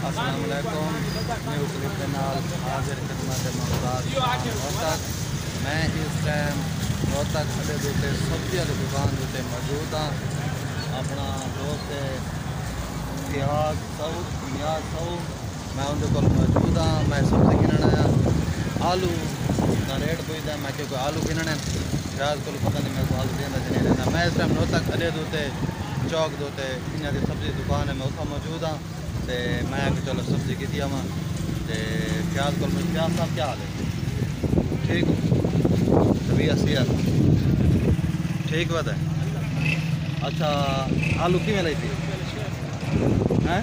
अस्सलाम वालेकुम। New clip के नाल हाजिर खिदमत रोहतक। मैं इस टाइम रोहतक अड्डे के उत्ते सब्जी वाली दुकान के उत्ते मौजूद हाँ। अपना दोस्त नियाज सऊ मैं उनके को मौजूद हाँ। मैं सब्जी गिनना आया। आलू का रेट पुछदा मैं क्योंकि आलू गिनने शायद को पता नहीं मेरे को आलू देना नहीं देना। मैं इस टाइम रोहतक अड्डे के उत्ते चौक के उत्ते इन्हां दी सब्जी दुकान है मैं उत्थे मौजूद हाँ। तो मैं चलो सब्जी की दिया वहाँ तो प्याज को प्याज साहब क्या हाल है? ठीक हो तबीयत सेहत ठीक बात है। अच्छा आलू किमें लाई थी हैं?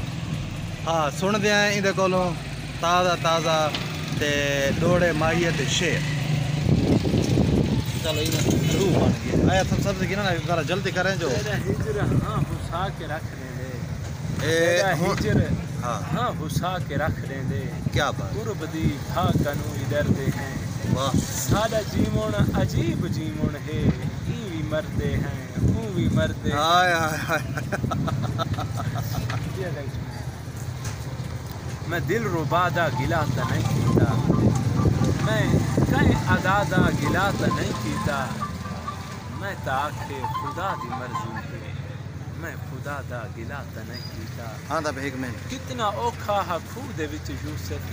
हाँ सुन दिया इहदे कोलों ताज़ा ताज़ा ते डोड़े माइये ते शेर। चलो इन्हें रूह बन गई आया सब सब्जी की ना जरा जल्दी करें जो हाँ हुसा के रख हाँ हुसा के रख लेंदे क्या बात कुर्ब दी भा कनु इधर दे हैं। वाह सादा जीवन अजीब जीवन है ई भी मरते हैं ऊ भी मरते हाय हाय हाय मैं दिल रुबादा गिला ता नहीं कीता मैं कहीं अदादा गिला ता नहीं कीता मैं ताखे खुदा दी मर्जी है मैं खुदा दा गिला ता नहीं कीता। हाँ दा एक मिनट कितना औखा हा खूह दे विच यूसुफ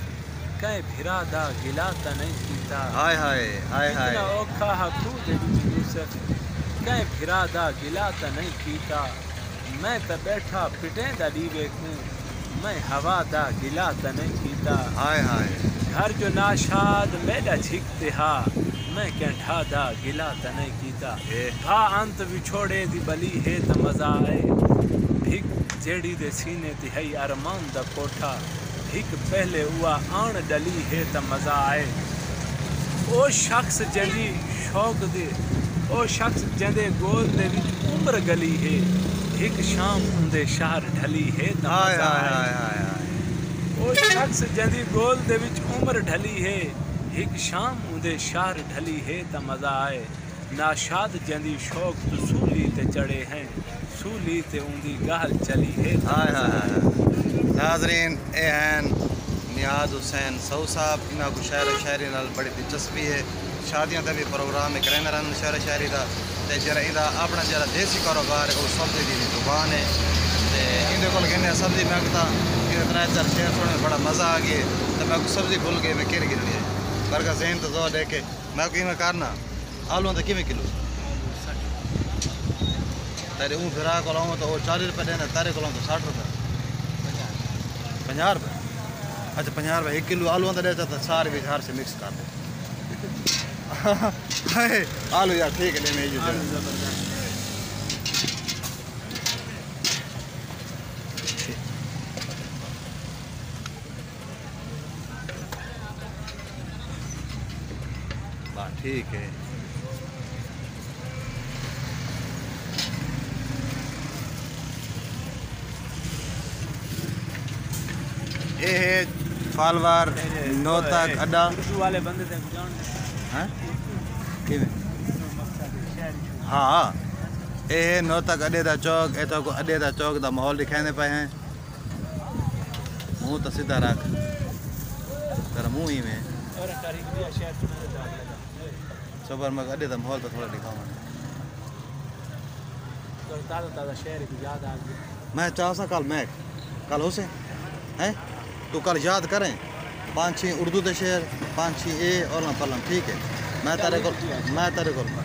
कहीं भिरा दा गिला ता नहीं कीता। हाय हाय हाय हाय कितना औखा हा खूह दे विच यूसुफ कहीं भिरा दा गिला ता नहीं कीता। मैं तो बैठा पिटे दा दीवे को मैं हवा दा गिला ता नहीं कीता। हाय हाय घर जो नाशाद मेरा छिकते हा मैं कैंठा दा गिला ता नहीं कीता। हा अंत विछोड़े दी बली है त मजा आए भिक जेड़ी दे सीने ती है अरमान दा कोठा भिक पहले हुआ आन डली है त मजा आए। ओ शख्स जंदी शौक दे ओ शख्स जंदे गोल दे विच उम्र गली है एक शाम उंदे शहर ढली है त मजा आए। ओ शख्स जंदी गोल दे विच उम्र ढली है एक शाम उंदे शहर ढली है त मजा आए। नाशाद जंदी शौक तो सूली ते चढ़े हैं सूली ते उंदी गाल चली है। हाय हाय नाजरीन ए हैं नियाज हुसैन सऊ साहब इन्हों को शहर शायरी नाल बड़ी दिलचस्पी है शादियों का भी प्रोग्राम कराने रहन शहर शायरी का तो जरा इनका अपना जरा देसी कारोबार है वो सब्जी की दुकान है तो इनके को कहने सब्जी मंगता इन 3-4 शेर सुनने बड़ा मज़ा आ गया तो मैं सब्जी भूल गई मैं केरी गिरनी है घर का जहन तो जोर देखे मैं कि करना आलू तो किमें किलो तेरे ऊँ फिरा को लाऊँ तो वो 40 रुपये देना तेरे को लाऊँ तो 60 रुपये 50 रुपये। अच्छा 50 रुपये 1 किलो आलू तो देता था सारे भी घर से मिक्स कर दे आलू यार ठीक है लेने ठीक है। ये है फालवार रोहतक अड्डा वाले बंदे थे हैं हाँ ये है रोहतक अड्डे का चौक ए तो अड्डे का चौक का माहौल दिखाने पे हैं। मुँह तो सीधा रख तेरा मुँह ही में सुपर मैं अड्डे का माहौल तो थोड़ा दिखाऊँ ताज़ा शहर की याद आ गई। मैं चाहता कल हो से हैं तो कल याद करें 5-6 उर्दू के शेर 5-6 ए और ना पलम ठीक है मैं तेरे को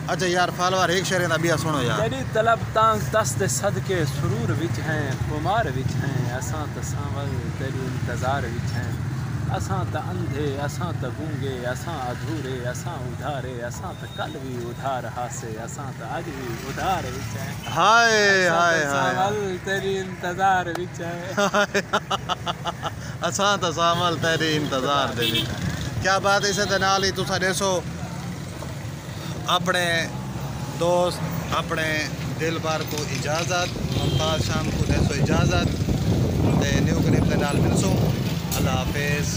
अच्छा यार फालवार एक शेर बिया सुनो यार तेरी तलब तांग दस्त सदके सुरूर विच हैं खुमार विच हैं असां त सावल तेरी इंतजार विच हैं असां त अंधे असां त गूंगे असां अधूरे असां उधारे असां त कल भी उधार हासे असां त अज भी उधार विच हैं। हाय हाय सावल तेरी इंतजार विच है असां त सावल तेरी इंतजार दे विच क्या बात है। इस नाल ही तुसा देसो अपने दोस्त अपने दिलबार को इजाज़त मुमताज़ शाम को देसो इजाज़त न्यू क्लिप के नाल मिलसो अल्लाह हाफिज़।